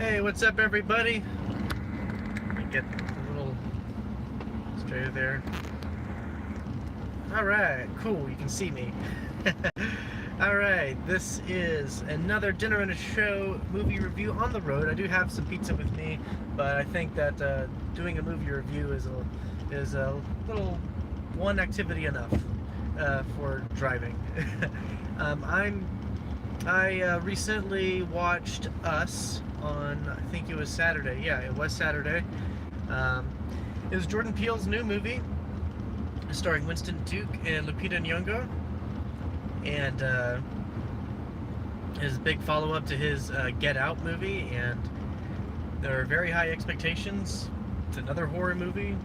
Hey, what's up, everybody? Let me get a little straight there. Alright, cool, you can see me. Alright, this is another Dinner and a Show movie review on the road. I do have some pizza with me, but I think that doing a movie review is a little one activity enough for driving. I recently watched Us on, I think it was Saturday. Yeah, it was Saturday. It was Jordan Peele's new movie, starring Winston Duke and Lupita Nyong'o, and his big follow-up to his Get Out movie. And there are very high expectations. It's another horror movie.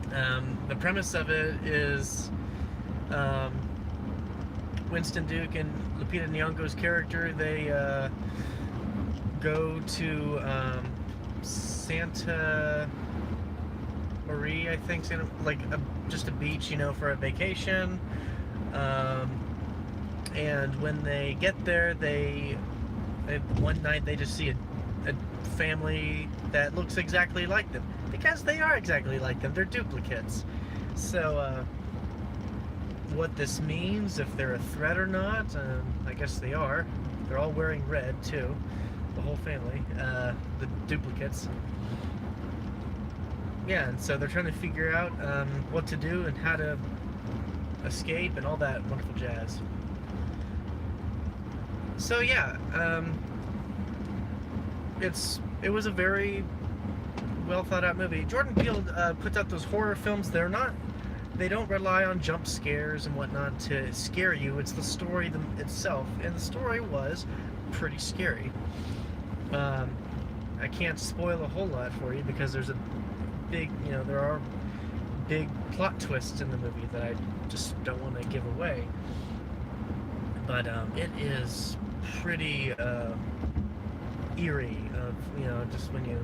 The premise of it is Winston Duke and Lupita Nyong'o's character, they go to Santa Maria, I think, just a beach, for a vacation. And when they get there, one night they just see a family that looks exactly like them, because they are exactly like them. They're duplicates. So what this means, if they're a threat or not, I guess they are. They're all wearing red too, the whole family, the duplicates. Yeah, and so they're trying to figure out what to do and how to escape and all that wonderful jazz. So yeah, it was a very well thought out movie. Jordan Peele puts out those horror films. They don't rely on jump scares and whatnot to scare you. It's the story itself, and the story was pretty scary. I can't spoil a whole lot for you because there are big plot twists in the movie that I just don't want to give away. But it is pretty eerie of, just when you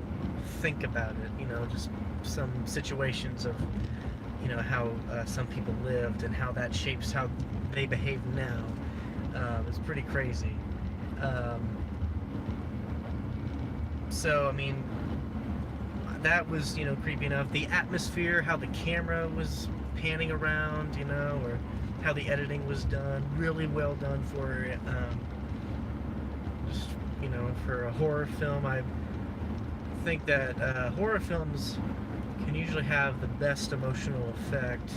think about it, just some situations of, how some people lived and how that shapes how they behave now. It's pretty crazy. So, I mean, that was, creepy enough. The atmosphere, how the camera was panning around, or how the editing was done, really well done for, just, for a horror film. I think that horror films can usually have the best emotional effect,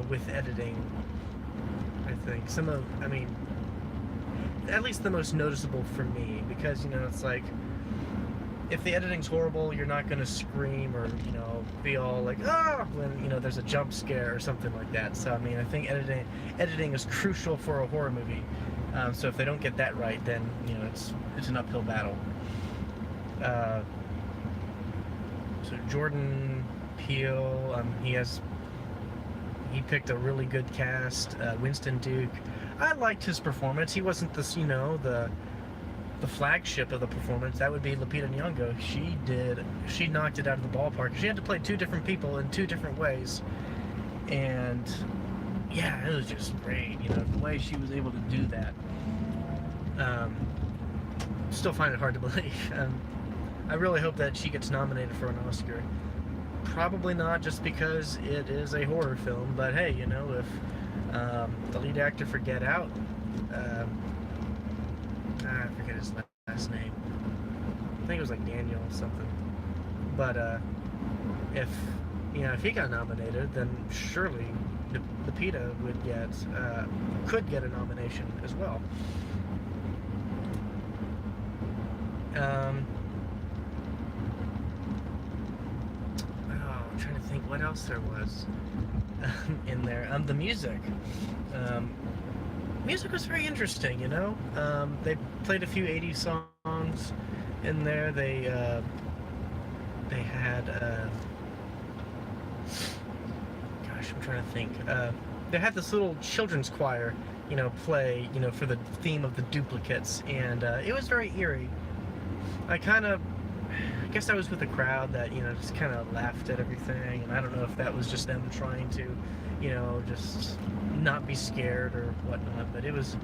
with editing. I think at least the most noticeable for me, because, it's like, if the editing's horrible, you're not going to scream or, be all like, ah, when, there's a jump scare or something like that. So, I think editing is crucial for a horror movie. So if they don't get that right, then, it's an uphill battle. So Jordan Peele, he picked a really good cast. Winston Duke, I liked his performance. He wasn't the flagship of the performance. That would be Lupita Nyong'o. She knocked it out of the ballpark. She had to play two different people in two different ways, and yeah, it was just great. The way she was able to do that. Still find it hard to believe. I really hope that she gets nominated for an Oscar. Probably not, just because it is a horror film, but hey, if the lead actor for Get Out, I forget his last name. I think it was like Daniel something. But if he got nominated, then surely Lupita could get a nomination as well. I'm trying to think what else there was in there. The music. Music was very interesting, They played a few 80s songs in there. They had, gosh, I'm trying to think. They had this little children's choir, play, for the theme of the duplicates, and it was very eerie. I guess I was with a crowd that, just kind of laughed at everything, and I don't know if that was just them trying to, just not be scared or whatnot, but it was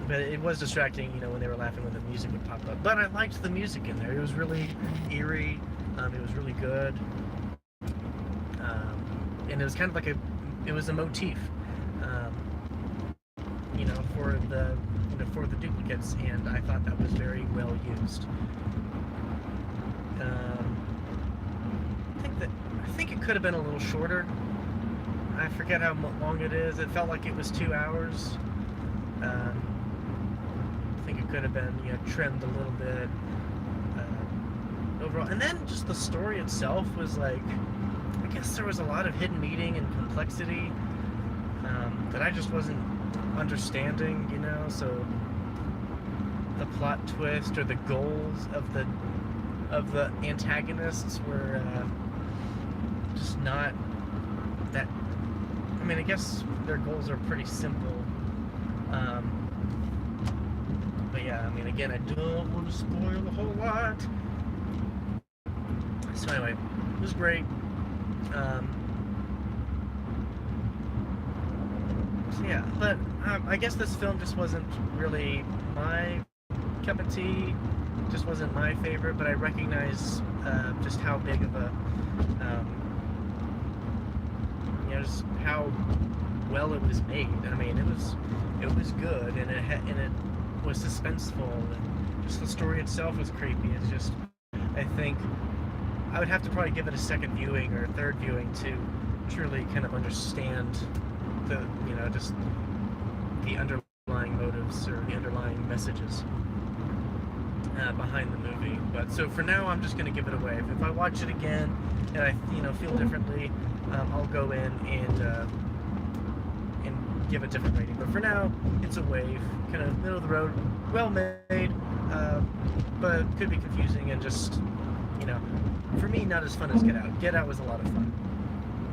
but it was distracting, when they were laughing when the music would pop up. But I liked the music in there. It was really eerie. It was really good. And it was kind of like it was a motif, for the duplicates, and I thought that was very well used. I think it could have been a little shorter. I forget how long it is. It felt like it was 2 hours. I think it could have been, trimmed a little bit overall. And then just the story itself was like, I guess there was a lot of hidden meaning and complexity that I just wasn't understanding, so the plot twist or the goals of the antagonists were just not that. I mean, I guess their goals are pretty simple, but yeah, I mean, again, I don't want to spoil a whole lot. So anyway, it was great. So yeah, but I guess this film just wasn't really my cup of tea. Just wasn't my favorite, but I recognize just how big of a, just how well it was made. I mean, it was good, and it was suspenseful, and just the story itself was creepy. It's just, I think I would have to probably give it a second viewing or a third viewing to truly kind of understand the, just the underlying motives or the underlying messages behind the movie. But so for now, I'm just going to give it away. If I watch it again and I, feel differently, I'll go in and give a different rating. But for now, it's a wave, kind of middle of the road, well made, but could be confusing and just, for me, not as fun as Get Out. Get Out was a lot of fun,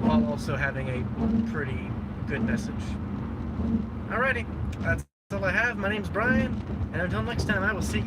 while also having a pretty good message. Alrighty, that's all I have. My name's Brian, and until next time, I will see you.